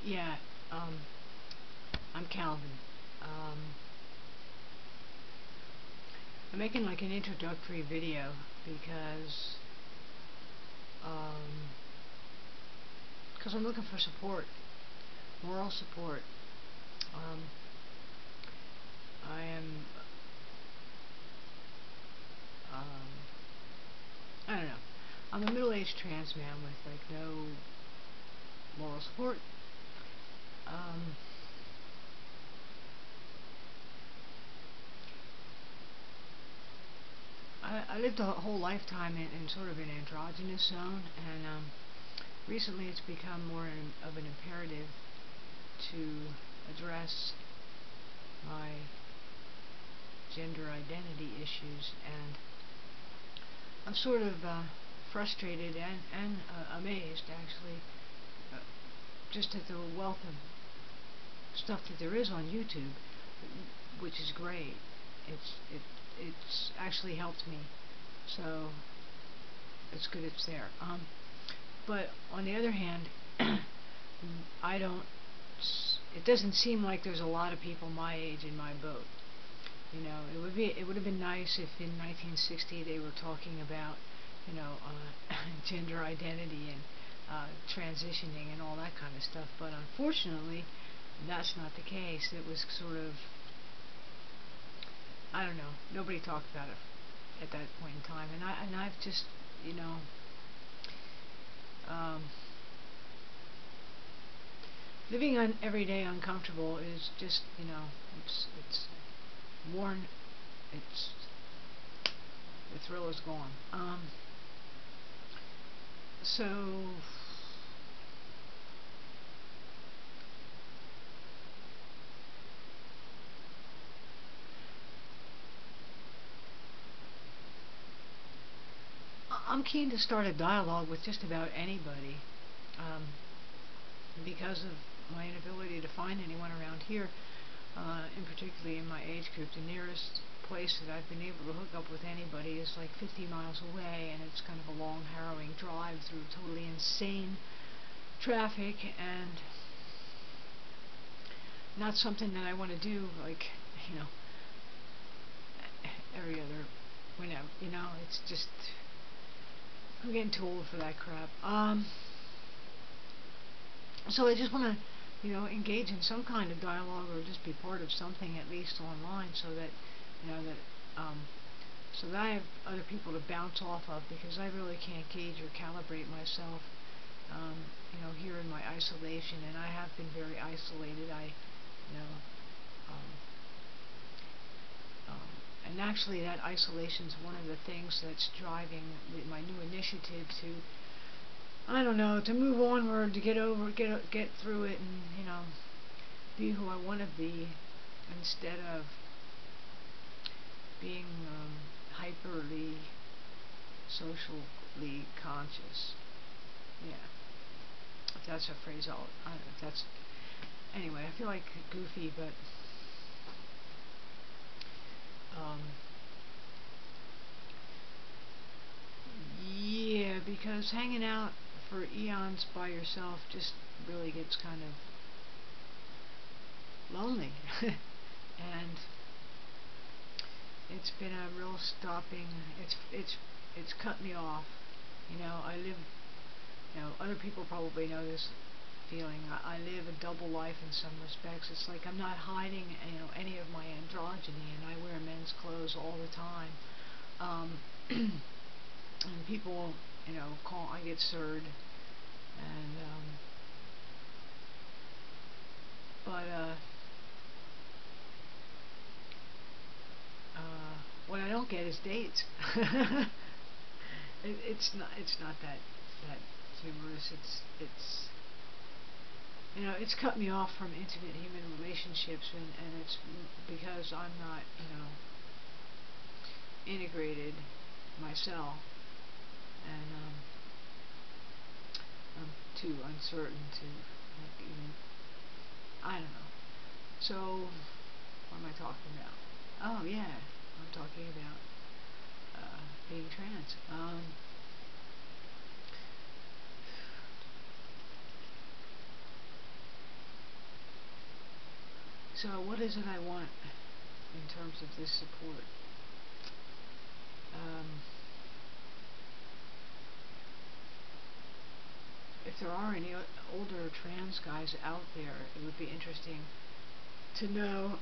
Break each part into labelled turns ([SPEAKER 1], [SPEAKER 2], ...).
[SPEAKER 1] Yeah, um, I'm Calvin. Um, I'm making like an introductory video because um, cause I'm looking for support, moral support. Um, I am, um, I don't know. I'm a middle-aged trans man with like no moral support. Um, I lived a whole lifetime in sort of an androgynous zone, and recently it's become more of an imperative to address my gender identity issues, and I'm sort of frustrated and amazed, actually, uh, just at the wealth of stuff that there is on YouTube, which is great. It's actually helped me, so it's good it's there. But on the other hand, I don't. It doesn't seem like there's a lot of people my age in my boat. You know, it would have been nice if in 1960 they were talking about, gender identity and transitioning and all that kind of stuff. But unfortunately, that's not the case. It was sort of, I don't know, nobody talked about it at that point in time, and I've just, you know, um, living on every day uncomfortable is just, it's worn, it's the thrill is gone. So I'm keen to start a dialogue with just about anybody, um, because of my inability to find anyone around here, in particularly in my age group. The nearest place that I've been able to hook up with anybody is like 50 miles away, and it's kind of a long, harrowing drive through totally insane traffic, and not something that I want to do, like, you know, every other, whenever, it's just, I'm getting too old for that crap. So I just want to, engage in some kind of dialogue, or just be part of something at least online, so that, you know, that, so that I have other people to bounce off of, because I really can't gauge or calibrate myself, here in my isolation, and I have been very isolated. You know, um, and actually that isolation is one of the things that's driving my new initiative to, I don't know, to move onward, to get through it, and, be who I want to be, instead of being hyperly socially conscious. Yeah, if that's a phrase, I don't know if that's, anyway, I feel like goofy, but um, yeah, because hanging out for eons by yourself just really gets kind of lonely. And it's been a real stopping, it's cut me off. I live, other people probably know this feeling. I live a double life in some respects. It's like I'm not hiding, any of my androgyny, and I wear men's clothes all the time. And people, call, I get surd, and but what I don't get is dates. It's not that humorous. It's cut me off from intimate human relationships, and it's because I'm not, integrated myself, and I'm too uncertain to, like, even, I don't know. So what am I talking about? Oh yeah, I'm talking about being trans. So what is it I want in terms of this support? If there are any older trans guys out there, it would be interesting to know,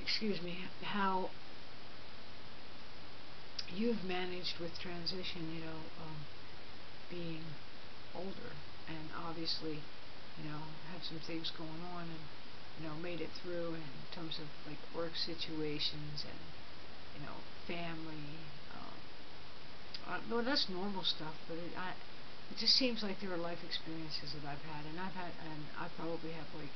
[SPEAKER 1] excuse me, how you've managed with transition, being older, and obviously, have some things going on, and, made it through in terms of, like, work situations and, family. Well, that's normal stuff, but it just seems like there are life experiences that I've had, and I probably have, like,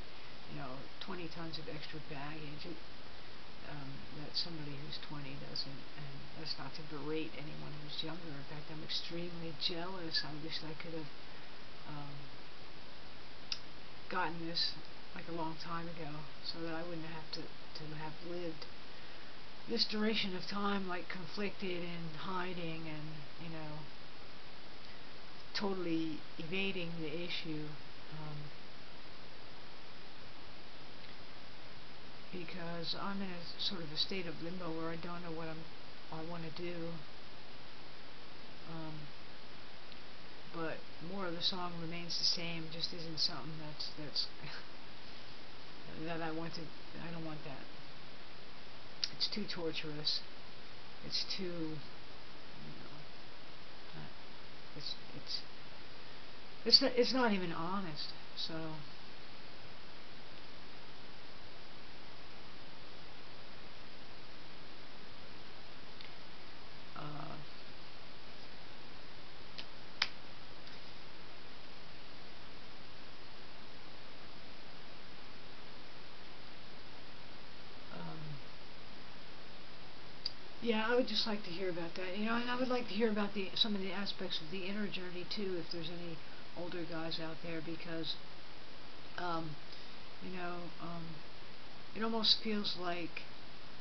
[SPEAKER 1] 20 tons of extra baggage that somebody who's 20 doesn't, and that's not to berate anyone who's younger. In fact, I'm extremely jealous. I wish I could have gotten this like a long time ago, so that I wouldn't have to have lived this duration of time, like, conflicted and hiding and, totally evading the issue, because I'm in a sort of a state of limbo where I don't know what I want to do, but more of the song remains the same. Just isn't something that's that I want to. I don't want that. It's too torturous. It's too, it's not even honest. So yeah, I would just like to hear about that, and I would like to hear about some of the aspects of the inner journey too, if there's any older guys out there, because you know, it almost feels like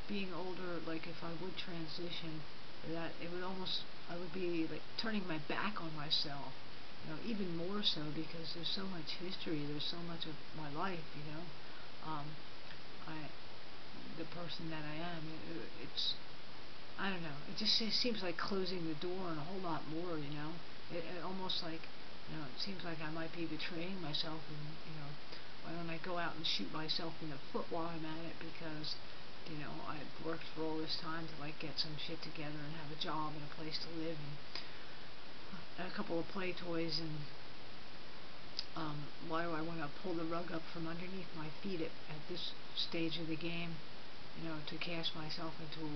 [SPEAKER 1] being older, like if I would transition, that I would be like turning my back on myself, even more so, because there's so much history, there's so much of my life, the person that I am, it's, I don't know, it just seems like closing the door on a whole lot more, it almost like, it seems like I might be betraying myself, and, why don't I go out and shoot myself in the foot while I'm at it, because, I've worked for all this time to, like, get some shit together and have a job and a place to live and a couple of play toys, and why do I want to pull the rug up from underneath my feet at this stage of the game, to cast myself into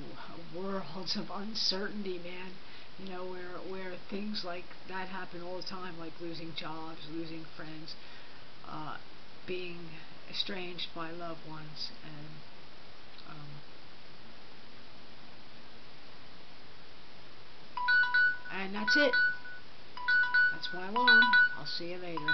[SPEAKER 1] worlds of uncertainty, man, where things like that happen all the time, like losing jobs, losing friends, being estranged by loved ones, and that's it. That's my alarm. I'll see you later.